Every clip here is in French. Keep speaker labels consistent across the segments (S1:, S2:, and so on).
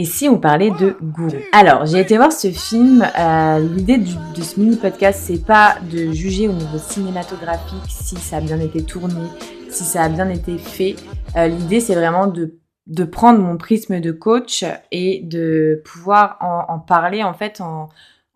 S1: Et si on parlait de gourou? Alors, j'ai été voir ce film. L'idée de ce mini-podcast, c'est pas de juger au niveau cinématographique si ça a bien été tourné, si ça a bien été fait. L'idée, c'est vraiment de prendre mon prisme de coach et de pouvoir en parler en fait en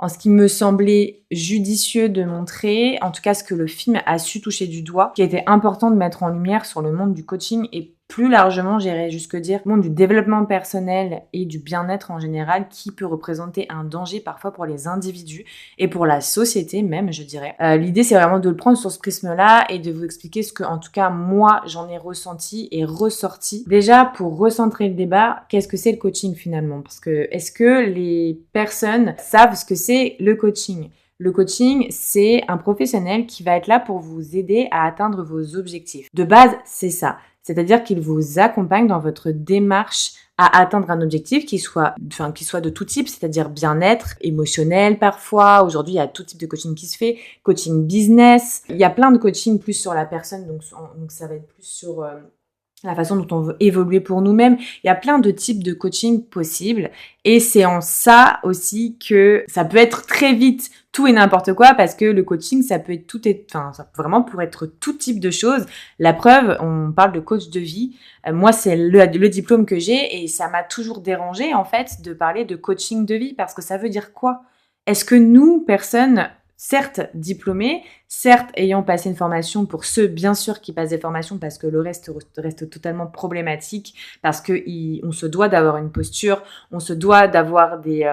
S1: ce qui me semblait judicieux de montrer, en tout cas ce que le film a su toucher du doigt, qui était important de mettre en lumière sur le monde du coaching et plus largement, j'irais jusque dire, le monde du développement personnel et du bien-être en général qui peut représenter un danger parfois pour les individus et pour la société même, je dirais. L'idée, c'est vraiment de le prendre sur ce prisme-là et de vous expliquer ce que, en tout cas, moi, j'en ai ressenti et ressorti. Déjà, pour recentrer le débat, qu'est-ce que c'est le coaching finalement? Parce que est-ce que les personnes savent ce que c'est le coaching? Le coaching, c'est un professionnel qui va être là pour vous aider à atteindre vos objectifs. De base, c'est ça. C'est-à-dire qu'il vous accompagne dans votre démarche à atteindre un objectif qui soit de tout type, c'est-à-dire bien-être, émotionnel parfois. Aujourd'hui, il y a tout type de coaching qui se fait, coaching business. Il y a plein de coaching plus sur la personne, donc ça va être plus sur la façon dont on veut évoluer pour nous-mêmes. Il y a plein de types de coaching possibles et c'est en ça aussi que ça peut être très vite tout et n'importe quoi parce que le coaching, ça peut être ça peut vraiment pour être tout type de choses. La preuve, on parle de coach de vie. Moi, c'est le diplôme que j'ai et ça m'a toujours dérangé en fait de parler de coaching de vie parce que ça veut dire quoi? Est-ce que nous, personnes certes diplômés, certes ayant passé une formation, pour ceux bien sûr qui passent des formations parce que le reste totalement problématique, parce que on se doit d'avoir une posture, on se doit d'avoir des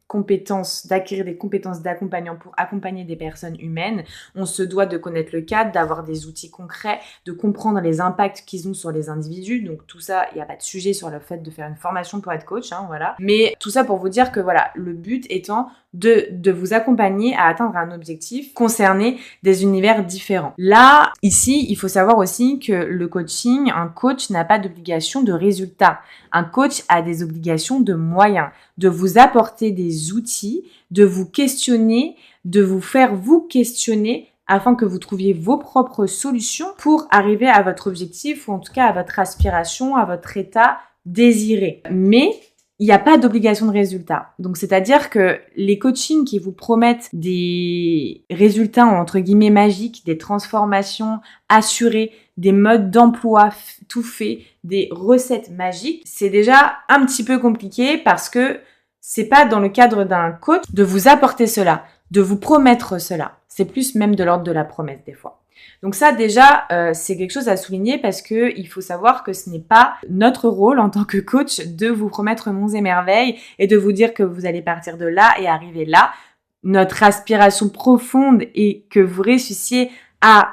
S1: compétences, d'acquérir des compétences d'accompagnant pour accompagner des personnes humaines, on se doit de connaître le cadre, d'avoir des outils concrets, de comprendre les impacts qu'ils ont sur les individus, donc tout ça, il n'y a pas de sujet sur le fait de faire une formation pour être coach, voilà. Mais tout ça pour vous dire que voilà, le but étant de vous accompagner à atteindre un objectif concerné des univers différents. Là, ici, il faut savoir aussi que le coaching, un coach n'a pas d'obligation de résultat. Un coach a des obligations de moyens, de vous apporter des outils, de vous questionner, de vous faire vous questionner afin que vous trouviez vos propres solutions pour arriver à votre objectif ou en tout cas à votre aspiration, à votre état désiré. Mais il n'y a pas d'obligation de résultat. Donc, c'est-à-dire que les coachings qui vous promettent des résultats, entre guillemets, magiques, des transformations assurées, des modes d'emploi tout faits, des recettes magiques, c'est déjà un petit peu compliqué parce que c'est pas dans le cadre d'un coach de vous apporter cela, de vous promettre cela. C'est plus même de l'ordre de la promesse des fois. Donc ça déjà, c'est quelque chose à souligner parce que il faut savoir que ce n'est pas notre rôle en tant que coach de vous promettre monts et merveilles et de vous dire que vous allez partir de là et arriver là. Notre aspiration profonde est que vous réussissiez à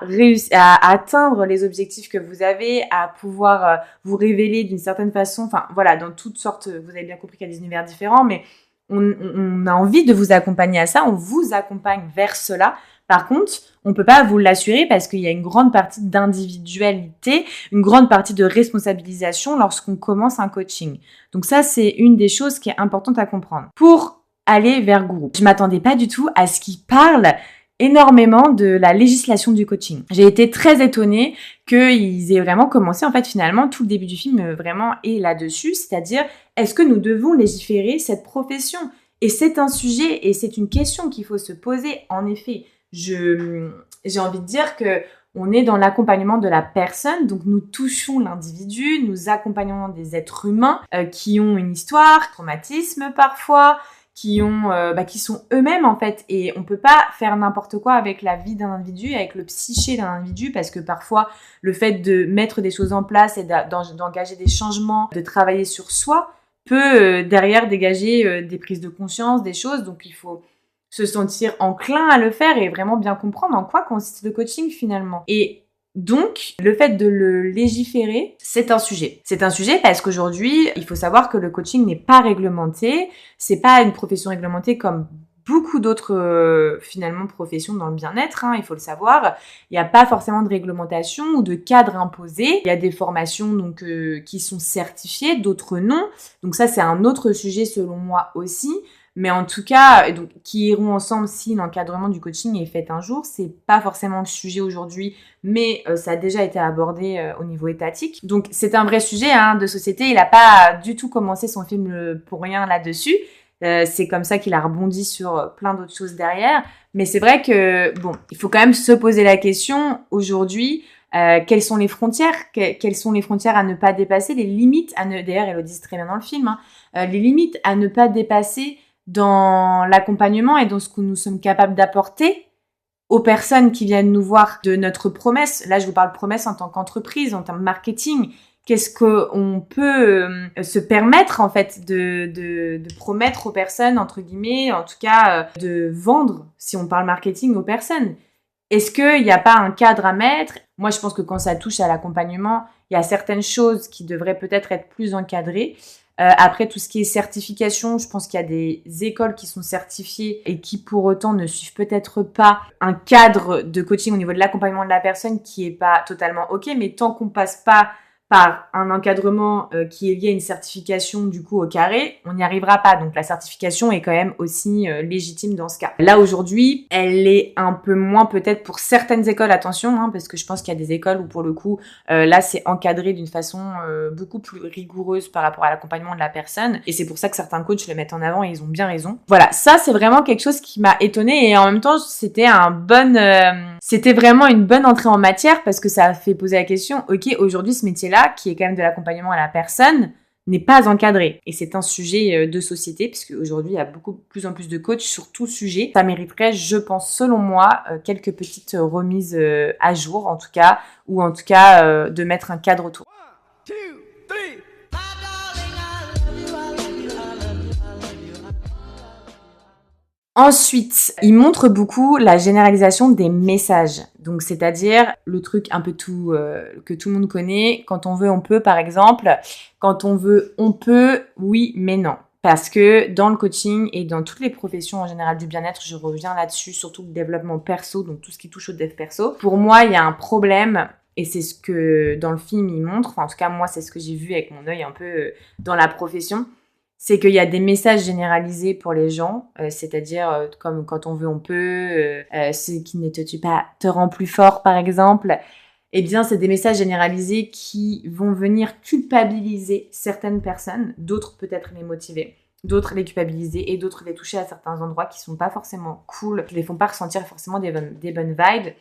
S1: atteindre les objectifs que vous avez, à pouvoir vous révéler d'une certaine façon, enfin voilà, dans toutes sortes, vous avez bien compris qu'il y a des univers différents, mais on a envie de vous accompagner à ça, on vous accompagne vers cela. Par contre, on peut pas vous l'assurer parce qu'il y a une grande partie d'individualité, une grande partie de responsabilisation lorsqu'on commence un coaching. Donc ça, c'est une des choses qui est importante à comprendre. Pour aller vers Gourou, je m'attendais pas du tout à ce qu'il parle énormément de la législation du coaching. J'ai été très étonnée qu'ils aient vraiment commencé, en fait, finalement, tout le début du film vraiment est là-dessus, c'est-à-dire, est-ce que nous devons légiférer cette profession? Et c'est un sujet et c'est une question qu'il faut se poser, en effet. J'ai envie de dire que on est dans l'accompagnement de la personne, donc nous touchons l'individu, nous accompagnons des êtres humains qui ont une histoire, traumatisme parfois, qui sont eux-mêmes en fait, et on peut pas faire n'importe quoi avec la vie d'un individu, avec le psyché d'un individu, parce que parfois le fait de mettre des choses en place et d'engager des changements, de travailler sur soi, peut derrière dégager des prises de conscience, des choses, donc il faut se sentir enclin à le faire et vraiment bien comprendre en quoi consiste le coaching finalement. Et donc, le fait de le légiférer, c'est un sujet. C'est un sujet parce qu'aujourd'hui, il faut savoir que le coaching n'est pas réglementé. C'est pas une profession réglementée comme beaucoup d'autres finalement professions dans le bien-être, il faut le savoir. Il n'y a pas forcément de réglementation ou de cadre imposé. Il y a des formations donc qui sont certifiées, d'autres non. Donc ça, c'est un autre sujet selon moi aussi. mais en tout cas, et donc qui iront ensemble si l'encadrement du coaching est fait un jour. C'est pas forcément le sujet aujourd'hui, mais ça a déjà été abordé au niveau étatique. Donc c'est un vrai sujet de société. Il a pas du tout commencé son film pour rien là-dessus. C'est comme ça qu'il a rebondi sur plein d'autres choses derrière. Mais c'est vrai que, bon, il faut quand même se poser la question aujourd'hui, quelles sont les frontières quelles sont les frontières à ne pas dépasser, les limites à ne... D'ailleurs, elle le dit très bien dans le film, les limites à ne pas dépasser dans l'accompagnement et dans ce que nous sommes capables d'apporter aux personnes qui viennent nous voir de notre promesse. Là, je vous parle promesse en tant qu'entreprise, en termes de marketing. Qu'est-ce qu'on peut se permettre, en fait, de promettre aux personnes, entre guillemets, en tout cas, de vendre, si on parle marketing, aux personnes. Est-ce qu'il n'y a pas un cadre à mettre? Moi, je pense que quand ça touche à l'accompagnement, il y a certaines choses qui devraient peut-être être plus encadrées. Après, tout ce qui est certification, je pense qu'il y a des écoles qui sont certifiées et qui, pour autant, ne suivent peut-être pas un cadre de coaching au niveau de l'accompagnement de la personne qui est pas totalement OK. Mais tant qu'on passe pas par un encadrement qui est lié à une certification du coup au carré, on n'y arrivera pas. Donc la certification est quand même aussi légitime dans ce cas. Là aujourd'hui, elle est un peu moins peut-être pour certaines écoles, attention, parce que je pense qu'il y a des écoles où pour le coup, là c'est encadré d'une façon beaucoup plus rigoureuse par rapport à l'accompagnement de la personne. Et c'est pour ça que certains coachs le mettent en avant et ils ont bien raison. Voilà, ça c'est vraiment quelque chose qui m'a étonnée et en même temps c'était c'était vraiment une bonne entrée en matière parce que ça a fait poser la question, ok, aujourd'hui ce métier-là, qui est quand même de l'accompagnement à la personne, n'est pas encadré. Et c'est un sujet de société, puisque aujourd'hui il y a plus en plus de coachs sur tout sujet. Ça mériterait, je pense, selon moi, quelques petites remises à jour, en tout cas, ou en tout cas de mettre un cadre autour. 1, 2, 3. Ensuite, il montre beaucoup la généralisation des messages. Donc, c'est-à-dire le truc un peu tout que tout le monde connaît. Quand on veut, on peut, par exemple. Quand on veut, on peut, oui, mais non. Parce que dans le coaching et dans toutes les professions en général du bien-être, je reviens là-dessus, surtout le développement perso, donc tout ce qui touche au dev perso. Pour moi, il y a un problème, et c'est ce que dans le film il montre. Enfin, en tout cas, moi, c'est ce que j'ai vu avec mon œil un peu dans la profession. C'est qu'il y a des messages généralisés pour les gens, c'est-à-dire comme quand on veut, on peut, ce qui ne te tue pas te rend plus fort, par exemple. Eh bien, c'est des messages généralisés qui vont venir culpabiliser certaines personnes, d'autres peut-être les motiver, d'autres les culpabiliser et d'autres les toucher à certains endroits qui sont pas forcément cool, qui les font pas ressentir forcément des bonnes vibes.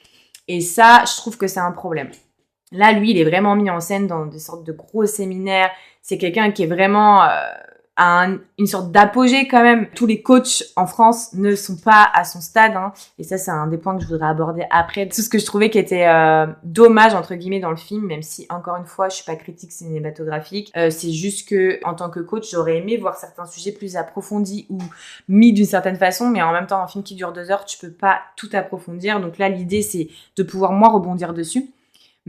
S1: Et ça, je trouve que c'est un problème. Là, lui, il est vraiment mis en scène dans des sortes de gros séminaires. C'est quelqu'un qui est vraiment... une sorte d'apogée quand même. Tous les coachs en France ne sont pas à son stade, et ça c'est un des points que je voudrais aborder après. Tout ce que je trouvais qui était dommage entre guillemets dans le film, même si encore une fois je suis pas critique cinématographique, c'est juste que en tant que coach j'aurais aimé voir certains sujets plus approfondis ou mis d'une certaine façon, mais en même temps un film qui dure 2 heures tu peux pas tout approfondir, donc là l'idée c'est de pouvoir moi rebondir dessus.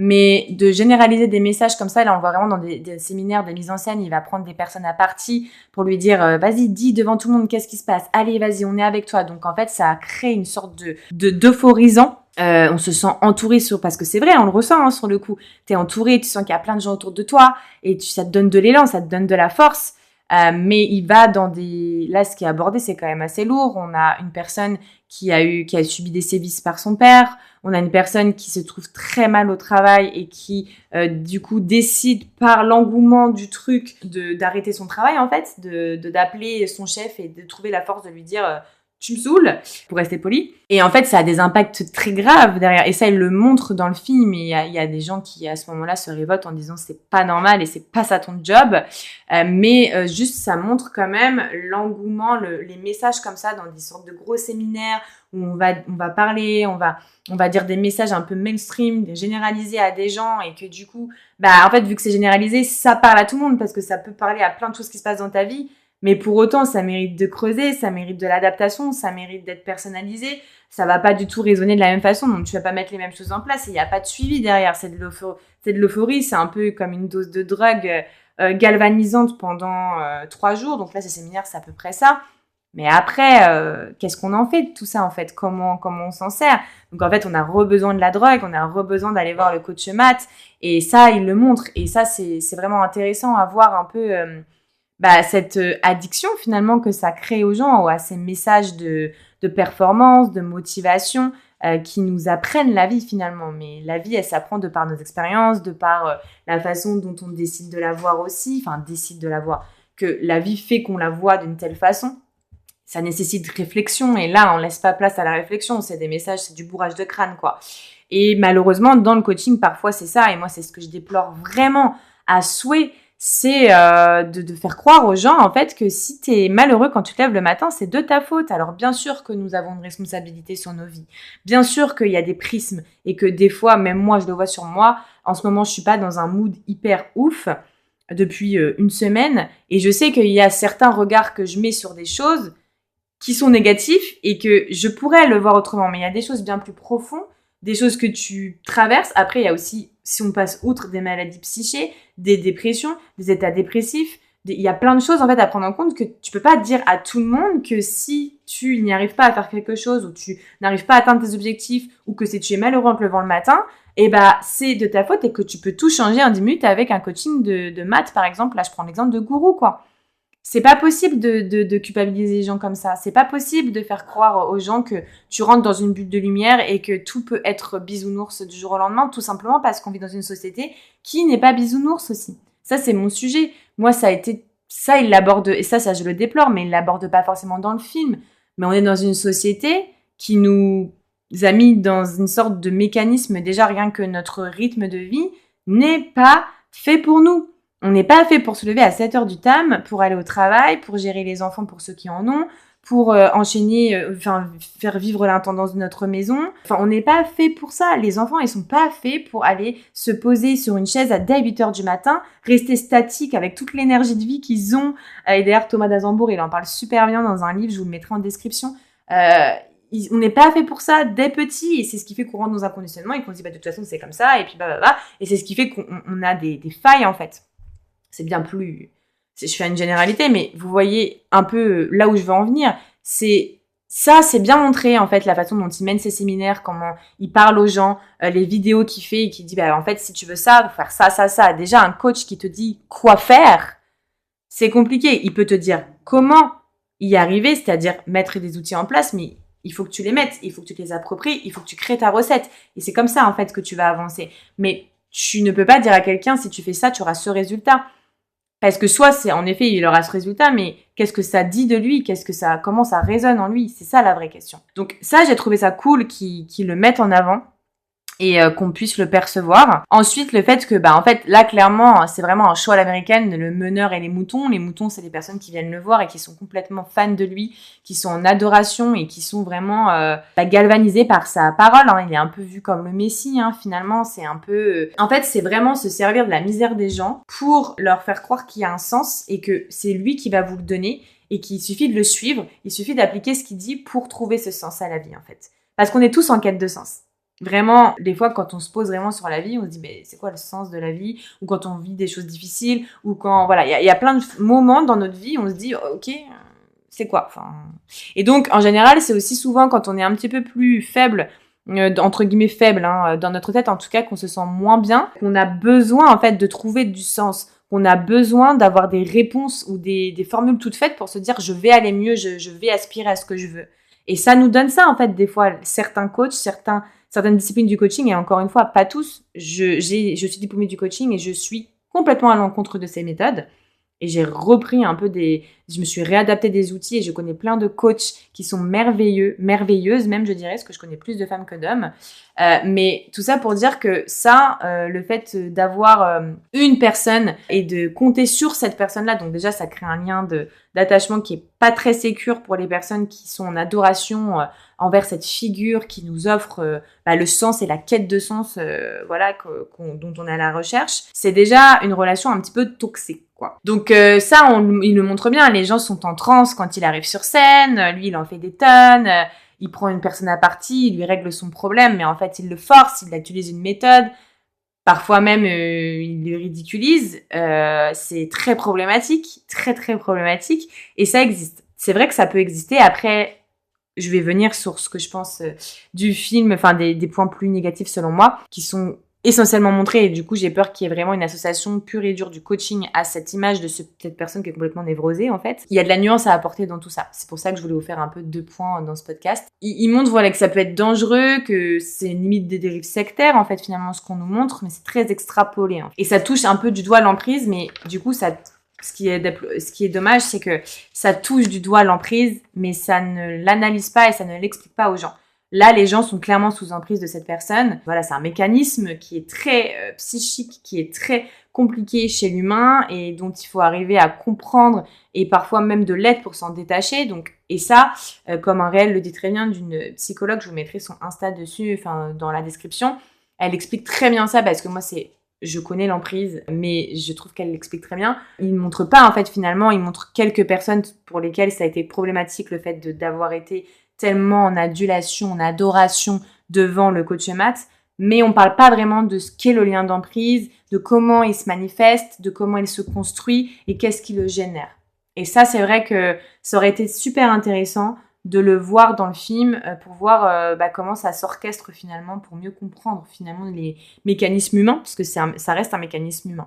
S1: Mais de généraliser des messages comme ça, là on le voit vraiment dans des séminaires, des mises en scène, il va prendre des personnes à partie pour lui dire vas-y, dis devant tout le monde qu'est-ce qui se passe, allez vas-y, on est avec toi. Donc en fait ça crée une sorte d'euphorisant. On se sent entouré parce que c'est vrai, on le ressent sur le coup. T'es entouré, tu sens qu'il y a plein de gens autour de toi et ça te donne de l'élan, ça te donne de la force. Mais il va dans là ce qui est abordé c'est quand même assez lourd. On a une personne qui a subi des sévices par son père. On a une personne qui se trouve très mal au travail et qui, du coup, décide par l'engouement du truc d'arrêter son travail, en fait, d'appeler son chef et de trouver la force de lui dire tu me saoules, pour rester poli. Et en fait, ça a des impacts très graves derrière. Et ça, il le montre dans le film. Et il y a des gens qui, à ce moment-là, se révoltent en disant c'est pas normal et c'est pas ça ton job. Mais juste, ça montre quand même l'engouement, les messages comme ça dans des sortes de gros séminaires où on va parler, on va dire des messages un peu mainstream, généralisés à des gens et que du coup, en fait, vu que c'est généralisé, ça parle à tout le monde parce que ça peut parler à plein de choses qui se passent dans ta vie. Mais pour autant, ça mérite de creuser, ça mérite de l'adaptation, ça mérite d'être personnalisé. Ça va pas du tout résonner de la même façon, donc tu vas pas mettre les mêmes choses en place et il y a pas de suivi derrière. C'est de l'euphorie, c'est un peu comme une dose de drogue galvanisante pendant 3 jours. Donc là, ces séminaires, c'est à peu près ça. Mais après, qu'est-ce qu'on en fait de tout ça en fait ? Comment on s'en sert ? Donc en fait, on a besoin de la drogue, on a besoin d'aller voir le coach maths et ça, il le montre. Et ça, c'est vraiment intéressant à voir un peu... cette addiction finalement que ça crée aux gens, à ces messages de performance, de motivation, qui nous apprennent la vie finalement. Mais la vie, elle s'apprend de par nos expériences, de par la façon dont on décide de la voir aussi, décide de la voir, que la vie fait qu'on la voit d'une telle façon. Ça nécessite réflexion, et là, on laisse pas place à la réflexion, c'est des messages, c'est du bourrage de crâne, quoi. Et malheureusement, dans le coaching, parfois, c'est ça, et moi, c'est ce que je déplore vraiment à souhait, c'est de faire croire aux gens, en fait, que si t'es malheureux quand tu te lèves le matin, c'est de ta faute. Alors, bien sûr que nous avons une responsabilité sur nos vies. Bien sûr qu'il y a des prismes, et que des fois, même moi, je le vois sur moi, en ce moment, je suis pas dans un mood hyper ouf depuis une semaine, et je sais qu'il y a certains regards que je mets sur des choses qui sont négatifs et que je pourrais le voir autrement. Mais il y a des choses bien plus profondes, des choses que tu traverses. Après, il y a aussi, si on passe outre des maladies psychiques, des dépressions, des états dépressifs, il y a plein de choses en fait à prendre en compte que tu peux pas dire à tout le monde que si tu n'y arrives pas à faire quelque chose ou tu n'arrives pas à atteindre tes objectifs ou que si tu es malheureux en te levant le matin, c'est de ta faute et que tu peux tout changer en 10 minutes avec un coaching de maths par exemple. Là, je prends l'exemple de Gourou, quoi. C'est pas possible de culpabiliser les gens comme ça. C'est pas possible de faire croire aux gens que tu rentres dans une bulle de lumière et que tout peut être bisounours du jour au lendemain, tout simplement parce qu'on vit dans une société qui n'est pas bisounours aussi. Ça, c'est mon sujet. Moi, il l'aborde, et ça, je le déplore, mais il l'aborde pas forcément dans le film. Mais on est dans une société qui nous a mis dans une sorte de mécanisme, déjà rien que notre rythme de vie n'est pas fait pour nous. On n'est pas fait pour se lever à 7 heures du tam, pour aller au travail, pour gérer les enfants pour ceux qui en ont, pour enchaîner, faire vivre l'intendance de notre maison. On n'est pas fait pour ça. Les enfants, ils sont pas faits pour aller se poser sur une chaise dès 8 heures du matin, rester statiques avec toute l'énergie de vie qu'ils ont. Et d'ailleurs, Thomas d'Azembourg, il en parle super bien dans un livre, je vous le mettrai en description. On n'est pas fait pour ça dès petit, et c'est ce qui fait qu'on rentre dans un conditionnement et qu'on se dit de toute façon c'est comme ça, et puis et c'est ce qui fait qu'on a des failles en fait. C'est bien plus... Je fais une généralité, mais vous voyez un peu là où je veux en venir. C'est bien montré, en fait, la façon dont il mène ses séminaires, comment il parle aux gens, les vidéos qu'il fait et qui dit, en fait, si tu veux ça, faut faire ça, ça, ça. Déjà, un coach qui te dit quoi faire, c'est compliqué. Il peut te dire comment y arriver, c'est-à-dire mettre des outils en place, mais il faut que tu les mettes, il faut que tu te les appropries, il faut que tu crées ta recette. Et c'est comme ça, en fait, que tu vas avancer. Mais tu ne peux pas dire à quelqu'un, si tu fais ça, tu auras ce résultat. Parce que soit c'est, en effet, il aura ce résultat, mais qu'est-ce que ça dit de lui? Comment ça résonne en lui? C'est ça la vraie question. Donc ça, j'ai trouvé ça cool qu'ils le mettent en avant et qu'on puisse le percevoir. Ensuite, le fait que, en fait, là, clairement, c'est vraiment un show à l'américaine, le meneur et les moutons. Les moutons, c'est les personnes qui viennent le voir et qui sont complètement fans de lui, qui sont en adoration et qui sont vraiment galvanisés par sa parole. Hein. Il est un peu vu comme le messie, hein, finalement. C'est un peu... En fait, c'est vraiment se servir de la misère des gens pour leur faire croire qu'il y a un sens et que c'est lui qui va vous le donner et qu'il suffit de le suivre, il suffit d'appliquer ce qu'il dit pour trouver ce sens à la vie, en fait. Parce qu'on est tous en quête de sens. Vraiment, des fois, quand on se pose vraiment sur la vie, on se dit, mais c'est quoi le sens de la vie? Ou quand on vit des choses difficiles, ou quand, voilà, il y a plein de moments dans notre vie où on se dit, ok, c'est quoi? Et donc, en général, c'est aussi souvent quand on est un petit peu plus faible, entre guillemets faible, hein, dans notre tête en tout cas, qu'on se sent moins bien, qu'on a besoin, en fait, de trouver du sens. On a besoin d'avoir des réponses ou des formules toutes faites pour se dire, je vais aller mieux, je vais aspirer à ce que je veux. Et ça nous donne ça, en fait, des fois, certains coachs, certaines disciplines du coaching, et encore une fois, pas tous. Je suis diplômée du coaching et je suis complètement à l'encontre de ces méthodes. Et j'ai repris un peu je me suis réadapté des outils et je connais plein de coachs qui sont merveilleuses même, je dirais, parce que je connais plus de femmes que d'hommes. Mais tout ça pour dire que ça, le fait d'avoir une personne et de compter sur cette personne-là, donc déjà, ça crée un lien d'attachement qui est pas très sécure pour les personnes qui sont en adoration envers cette figure qui nous offre le sens et la quête de sens dont on est à la recherche. C'est déjà une relation un petit peu toxique, quoi. Donc ça, il le montre bien, les gens sont en transe quand il arrive sur scène, lui il en fait des tonnes, il prend une personne à partie, il lui règle son problème, mais en fait il le force, il utilise une méthode, parfois même il le ridiculise, c'est très problématique, très très problématique, et ça existe. C'est vrai que ça peut exister. Après, je vais venir sur ce que je pense du film, des points plus négatifs selon moi, qui sont essentiellement montré, et du coup j'ai peur qu'il y ait vraiment une association pure et dure du coaching à cette image de cette personne qui est complètement névrosée en fait. Il y a de la nuance à apporter dans tout ça. C'est pour ça que je voulais vous faire un peu 2 points dans ce podcast. Il montre voilà que ça peut être dangereux, que c'est limite des dérives sectaires en fait finalement ce qu'on nous montre, mais c'est très extrapolé. Hein. Et ça touche un peu du doigt l'emprise, mais du coup ce qui est dommage, c'est que ça touche du doigt l'emprise, mais ça ne l'analyse pas et ça ne l'explique pas aux gens. Là, les gens sont clairement sous emprise de cette personne. Voilà, c'est un mécanisme qui est très psychique, qui est très compliqué chez l'humain et dont il faut arriver à comprendre et parfois même de l'aide pour s'en détacher. Donc, et ça, comme un réel le dit très bien d'une psychologue, je vous mettrai son Insta dessus, enfin dans la description. Elle explique très bien ça parce que moi, je connais l'emprise, mais je trouve qu'elle l'explique très bien. Il ne montre pas, en fait, finalement, il montre quelques personnes pour lesquelles ça a été problématique, le fait d'avoir été tellement en adulation, en adoration devant le coach maths, mais on parle pas vraiment de ce qu'est le lien d'emprise, de comment il se manifeste, de comment il se construit et qu'est-ce qui le génère. Et ça, c'est vrai que ça aurait été super intéressant de le voir dans le film pour voir comment ça s'orchestre finalement, pour mieux comprendre finalement les mécanismes humains, parce que ça reste un mécanisme humain.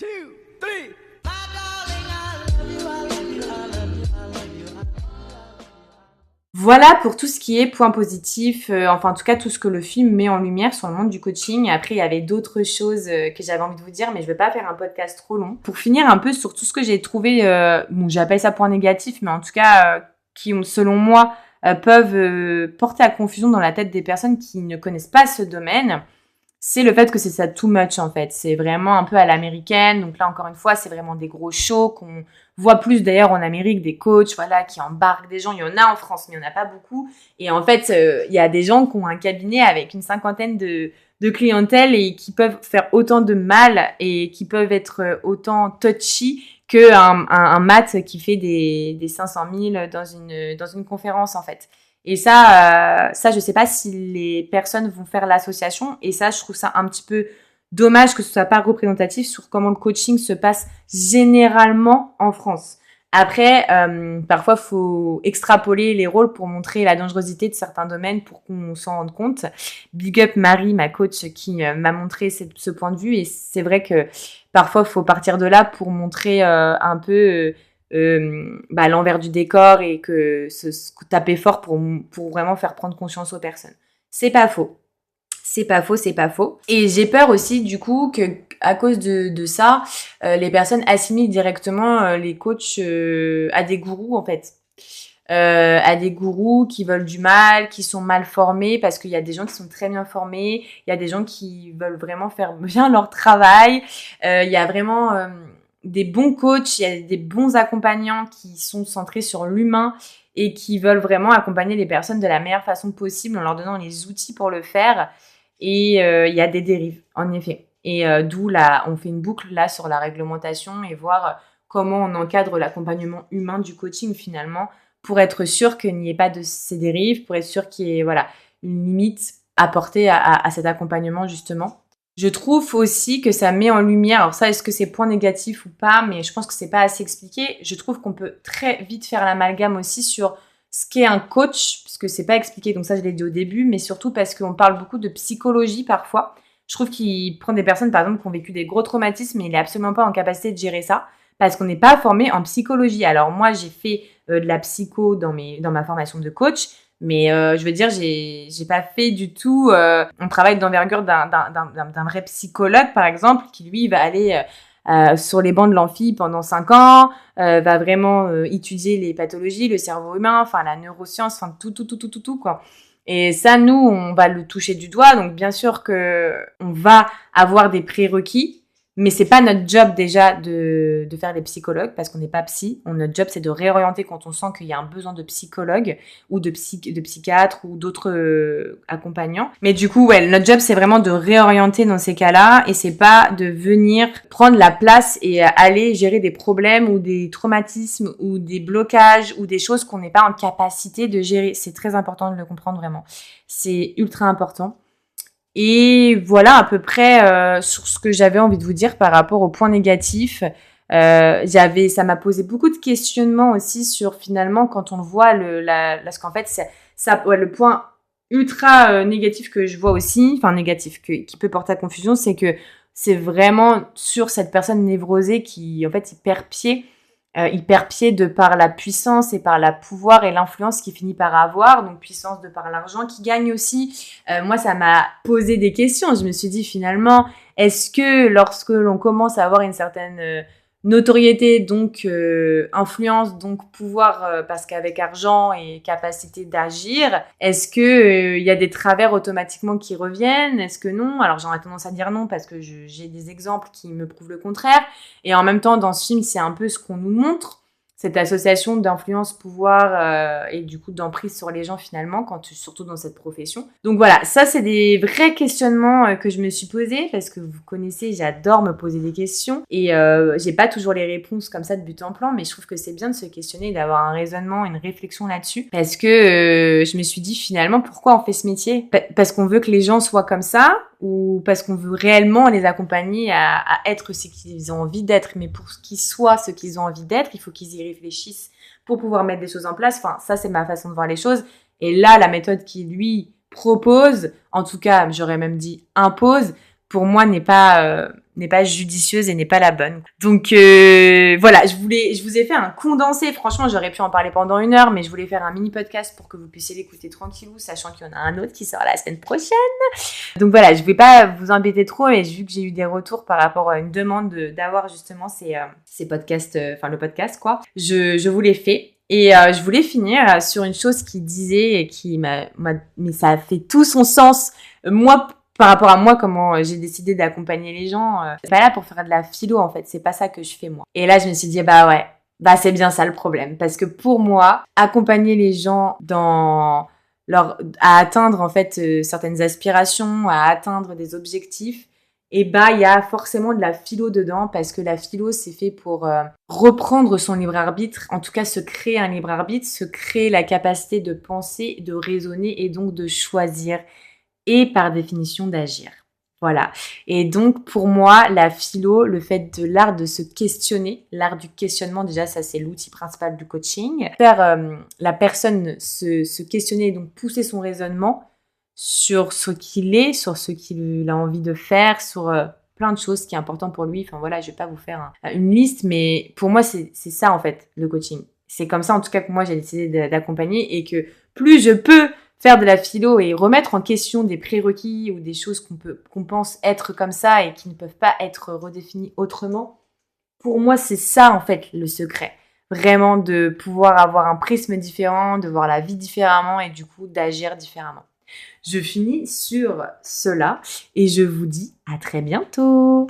S1: 1, 2, 3. Voilà pour tout ce qui est point positif, enfin en tout cas tout ce que le film met en lumière sur le monde du coaching. Après il y avait d'autres choses que j'avais envie de vous dire, mais je vais pas faire un podcast trop long. Pour finir un peu sur tout ce que j'ai trouvé, j'appelle ça point négatif, mais en tout cas qui selon moi peuvent porter à confusion dans la tête des personnes qui ne connaissent pas ce domaine. C'est le fait que c'est ça too much en fait. C'est vraiment un peu à l'américaine. Donc là encore une fois, c'est vraiment des gros shows qu'on voit plus d'ailleurs en Amérique, des coachs voilà qui embarquent des gens. Il y en a en France, mais il y en a pas beaucoup. Et en fait, il y a des gens qui ont un cabinet avec une cinquantaine de clientèle et qui peuvent faire autant de mal et qui peuvent être autant touchy que un mat qui fait des 500 000 dans une conférence en fait. Et ça, je sais pas si les personnes vont faire l'association. Et ça, je trouve ça un petit peu dommage que ce soit pas représentatif sur comment le coaching se passe généralement en France. Après, parfois, faut extrapoler les rôles pour montrer la dangerosité de certains domaines pour qu'on s'en rende compte. Big up Marie, ma coach, qui m'a montré ce point de vue. Et c'est vrai que parfois, faut partir de là pour montrer un peu... l'envers du décor et que taper fort pour vraiment faire prendre conscience aux personnes. C'est pas faux. C'est pas faux. Et j'ai peur aussi du coup que à cause de ça, les personnes assimilent directement les coachs à des gourous en fait. À des gourous qui veulent du mal, qui sont mal formés, parce qu'il y a des gens qui sont très bien formés, il y a des gens qui veulent vraiment faire bien leur travail, il y a vraiment... des bons coachs, il y a des bons accompagnants qui sont centrés sur l'humain et qui veulent vraiment accompagner les personnes de la meilleure façon possible en leur donnant les outils pour le faire. Et il y a des dérives, en effet. Et d'où on fait une boucle là sur la réglementation et voir comment on encadre l'accompagnement humain du coaching finalement pour être sûr qu'il n'y ait pas de ces dérives, pour être sûr qu'il y ait une limite apportée à cet accompagnement justement. Je trouve aussi que ça met en lumière, alors ça, est-ce que c'est point négatif ou pas, mais je pense que c'est pas assez expliqué. Je trouve qu'on peut très vite faire l'amalgame aussi sur ce qu'est un coach, parce que c'est pas expliqué, donc ça je l'ai dit au début, mais surtout parce qu'on parle beaucoup de psychologie parfois. Je trouve qu'il prend des personnes, par exemple, qui ont vécu des gros traumatismes, mais il est absolument pas en capacité de gérer ça, parce qu'on n'est pas formé en psychologie. Alors moi, j'ai fait de la psycho dans ma formation de coach, mais je veux dire, j'ai pas fait du tout un travail d'envergure d'un vrai psychologue, par exemple, qui lui va aller sur les bancs de l'amphi pendant 5 ans, va vraiment étudier les pathologies, le cerveau humain, enfin la neuroscience, enfin tout quoi. Et ça, nous, on va le toucher du doigt, donc bien sûr que on va avoir des prérequis. Mais c'est pas notre job déjà de faire des psychologues parce qu'on n'est pas psy. Notre job, c'est de réorienter quand on sent qu'il y a un besoin de psychologue ou de psychiatre ou d'autres accompagnants. Mais du coup, notre job, c'est vraiment de réorienter dans ces cas-là et c'est pas de venir prendre la place et aller gérer des problèmes ou des traumatismes ou des blocages ou des choses qu'on n'est pas en capacité de gérer. C'est très important de le comprendre vraiment. C'est ultra important. Et voilà à peu près sur ce que j'avais envie de vous dire par rapport aux points négatifs. Ça m'a posé beaucoup de questionnements aussi sur finalement quand on le voit, parce qu'en fait, le point ultra négatif que je vois aussi, enfin négatif, qui peut porter à confusion, c'est que c'est vraiment sur cette personne névrosée qui, en fait, il perd pied de par la puissance et par la pouvoir et l'influence qu'il finit par avoir, donc puissance de par l'argent qui gagne aussi. Moi, ça m'a posé des questions. Je me suis dit finalement, est-ce que lorsque l'on commence à avoir une certaine notoriété, donc influence, donc pouvoir, parce qu'avec argent et capacité d'agir, est-ce que il y a des travers automatiquement qui reviennent? Est-ce que non? Alors j'aurais tendance à dire non parce que j'ai des exemples qui me prouvent le contraire. Et en même temps, dans ce film, c'est un peu ce qu'on nous montre, cette association d'influence, pouvoir et du coup d'emprise sur les gens finalement, surtout dans cette profession. Donc voilà, ça c'est des vrais questionnements que je me suis posés parce que vous connaissez, j'adore me poser des questions et j'ai pas toujours les réponses comme ça de but en blanc, mais je trouve que c'est bien de se questionner, d'avoir un raisonnement, une réflexion là-dessus parce que je me suis dit finalement pourquoi on fait ce métier? Parce qu'on veut que les gens soient comme ça ou parce qu'on veut réellement les accompagner à être ce qu'ils ont envie d'être. Mais pour qu'ils soient ce qu'ils ont envie d'être, il faut qu'ils y réfléchissent pour pouvoir mettre des choses en place. Enfin, ça, c'est ma façon de voir les choses. Et là, la méthode qu'il lui propose, en tout cas, j'aurais même dit impose, pour moi, n'est pas judicieuse et n'est pas la bonne. Donc voilà, je vous ai fait un condensé. Franchement, j'aurais pu en parler pendant 1 heure, mais je voulais faire un mini podcast pour que vous puissiez l'écouter tranquillou, sachant qu'il y en a un autre qui sort la semaine prochaine. Donc voilà, je vais pas vous embêter trop, mais vu que j'ai eu des retours par rapport à une demande d'avoir justement ces podcasts, enfin le podcast quoi, je vous l'ai fait. Et je voulais finir sur une chose qu'il disait et mais ça a fait tout son sens. Moi, par rapport à moi, comment j'ai décidé d'accompagner les gens, c'est pas là pour faire de la philo en fait, c'est pas ça que je fais moi. Et là, je me suis dit bah ouais, bah c'est bien ça le problème, parce que pour moi, accompagner les gens à atteindre en fait certaines aspirations, à atteindre des objectifs, et bah il y a forcément de la philo dedans parce que la philo c'est fait pour reprendre son libre arbitre, en tout cas se créer un libre arbitre, se créer la capacité de penser, de raisonner et donc de choisir et par définition d'agir. Voilà. Et donc, pour moi, la philo, le fait de l'art de se questionner, l'art du questionnement, déjà, ça, c'est l'outil principal du coaching. Faire la personne se questionner, donc pousser son raisonnement sur ce qu'il est, sur ce qu'il a envie de faire, sur plein de choses qui est important pour lui. Enfin, voilà, je vais pas vous faire une liste, mais pour moi, c'est ça, en fait, le coaching. C'est comme ça, en tout cas, que moi, j'ai décidé d'accompagner et que plus je peux faire de la philo et remettre en question des prérequis ou des choses qu'on pense être comme ça et qui ne peuvent pas être redéfinies autrement. Pour moi, c'est ça, en fait, le secret. Vraiment de pouvoir avoir un prisme différent, de voir la vie différemment et du coup, d'agir différemment. Je finis sur cela et je vous dis à très bientôt.